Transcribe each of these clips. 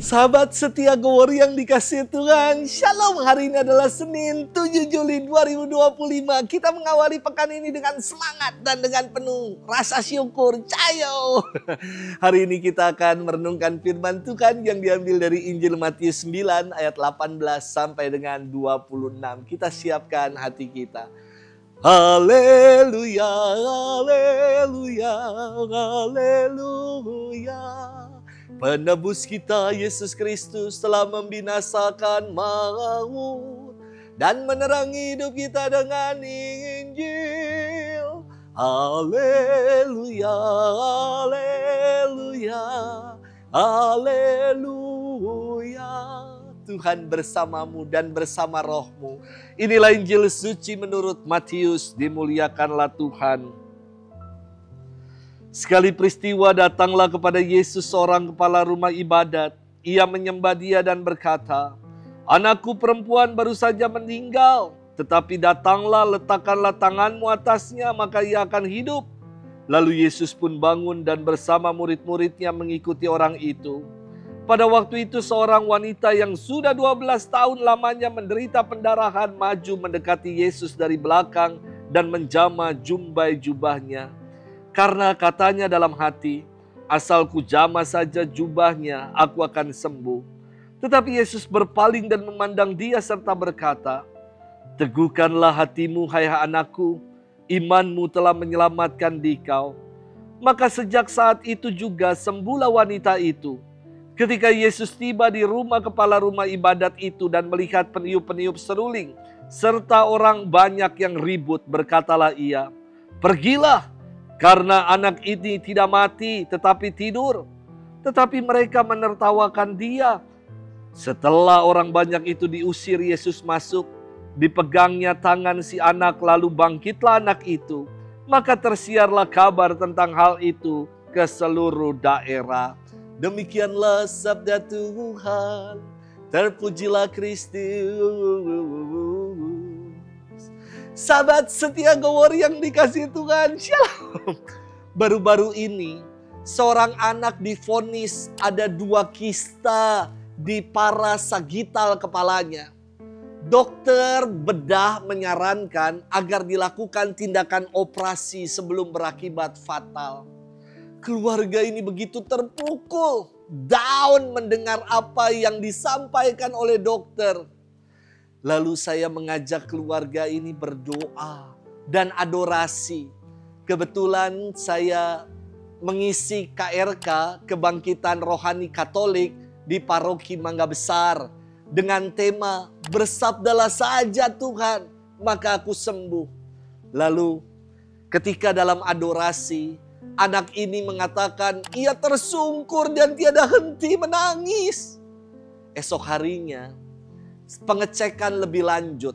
Sahabat setia Go Warrior yang dikasihi Tuhan, Shalom. Hari ini adalah Senin 7 Juli 2025. Kita mengawali pekan ini dengan semangat dan dengan penuh rasa syukur. Cayo. Hari ini kita akan merenungkan firman Tuhan yang diambil dari Injil Matius 9 ayat 18 sampai dengan 26. Kita siapkan hati kita. Haleluya, haleluya, haleluya. Penebus kita Yesus Kristus telah membinasakan maut dan menerangi hidup kita dengan Injil. Haleluya, haleluya, haleluya. Tuhan bersamamu dan bersama rohmu. Inilah Injil suci menurut Matius, dimuliakanlah Tuhan. Sekali peristiwa datanglah kepada Yesus seorang kepala rumah ibadat. Ia menyembah dia dan berkata, "Anakku perempuan baru saja meninggal, tetapi datanglah, letakkanlah tanganmu atasnya, maka ia akan hidup." Lalu Yesus pun bangun dan bersama murid-muridnya mengikuti orang itu. Pada waktu itu seorang wanita yang sudah 12 tahun lamanya menderita pendarahan maju mendekati Yesus dari belakang dan menjamah jumbai jubahnya. Karena katanya dalam hati, asal ku jamah saja jubahnya, aku akan sembuh. Tetapi Yesus berpaling dan memandang dia serta berkata, "Teguhkanlah hatimu, hai anakku, imanmu telah menyelamatkan dikau." Maka sejak saat itu juga sembuhlah wanita itu. Ketika Yesus tiba di rumah kepala rumah ibadat itu dan melihat peniup-peniup seruling, serta orang banyak yang ribut, berkatalah ia, "Pergilah, karena anak ini tidak mati tetapi tidur." Tetapi mereka menertawakan dia. Setelah orang banyak itu diusir, Yesus masuk. Dipegangnya tangan si anak, lalu bangkitlah anak itu. Maka tersiarlah kabar tentang hal itu ke seluruh daerah. Demikianlah sabda Tuhan. Terpujilah Kristus. Sahabat setia Go Warrior yang dikasihi Tuhan, Shalom. Baru-baru ini seorang anak divonis ada 2 kista di parasagital kepalanya. Dokter bedah menyarankan agar dilakukan tindakan operasi sebelum berakibat fatal. Keluarga ini begitu terpukul, down mendengar apa yang disampaikan oleh dokter. Lalu saya mengajak keluarga ini berdoa dan adorasi. Kebetulan saya mengisi KRK, Kebangkitan Rohani Katolik di Paroki Mangga Besar. Dengan tema, "Bersabdalah saja Tuhan, maka aku sembuh." Lalu ketika dalam adorasi, anak ini mengatakan ia tersungkur dan tiada henti menangis. Esok harinya, pengecekan lebih lanjut.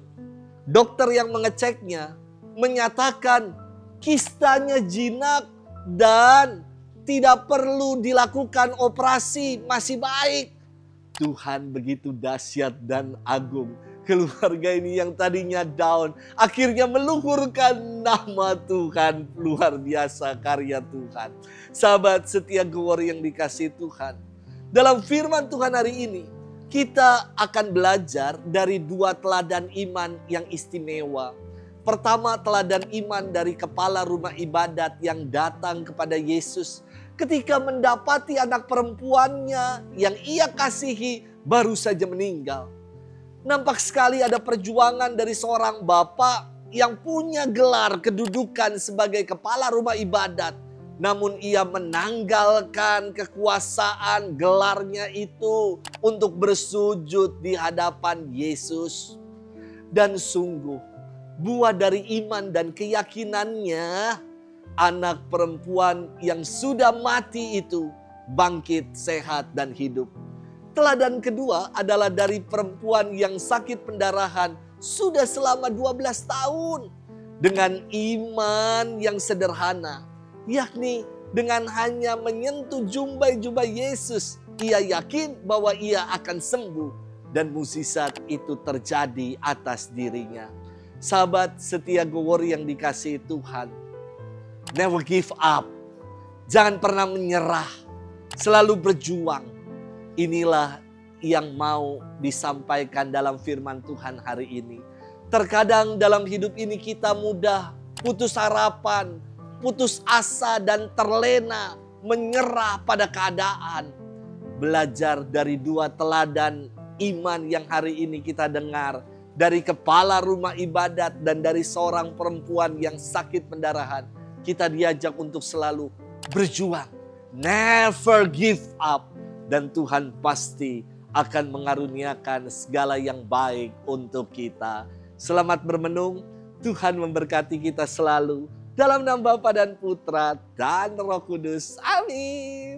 Dokter yang mengeceknya menyatakan kistanya jinak dan tidak perlu dilakukan operasi, masih baik. Tuhan begitu dahsyat dan agung. Keluarga ini yang tadinya down, akhirnya meluhurkan nama Tuhan. Luar biasa karya Tuhan. Sahabat setia Go Warrior yang dikasihi Tuhan. Dalam firman Tuhan hari ini, kita akan belajar dari 2 teladan iman yang istimewa. Pertama, teladan iman dari kepala rumah ibadat yang datang kepada Yesus ketika mendapati anak perempuannya yang ia kasihi baru saja meninggal. Nampak sekali ada perjuangan dari seorang bapak yang punya gelar kedudukan sebagai kepala rumah ibadat. Namun ia menanggalkan kekuasaan gelarnya itu untuk bersujud di hadapan Yesus. Dan sungguh buah dari iman dan keyakinannya, anak perempuan yang sudah mati itu bangkit sehat dan hidup. Teladan kedua adalah dari perempuan yang sakit pendarahan sudah selama 12 tahun. Dengan iman yang sederhana, yakni dengan hanya menyentuh jumbai-jubah Yesus, ia yakin bahwa ia akan sembuh dan mukjizat itu terjadi atas dirinya. Sahabat setia Go Warrior yang dikasihi Tuhan, never give up. Jangan pernah menyerah, selalu berjuang. Inilah yang mau disampaikan dalam firman Tuhan hari ini. Terkadang dalam hidup ini kita mudah putus harapan, putus asa dan terlena, menyerah pada keadaan. Belajar dari dua teladan iman yang hari ini kita dengar. Dari kepala rumah ibadat dan dari seorang perempuan yang sakit pendarahan. Kita diajak untuk selalu berjuang. Never give up. Dan Tuhan pasti akan mengaruniakan segala yang baik untuk kita. Selamat bermenung. Tuhan memberkati kita selalu. Dalam nama Bapa dan Putra dan Roh Kudus. Amin.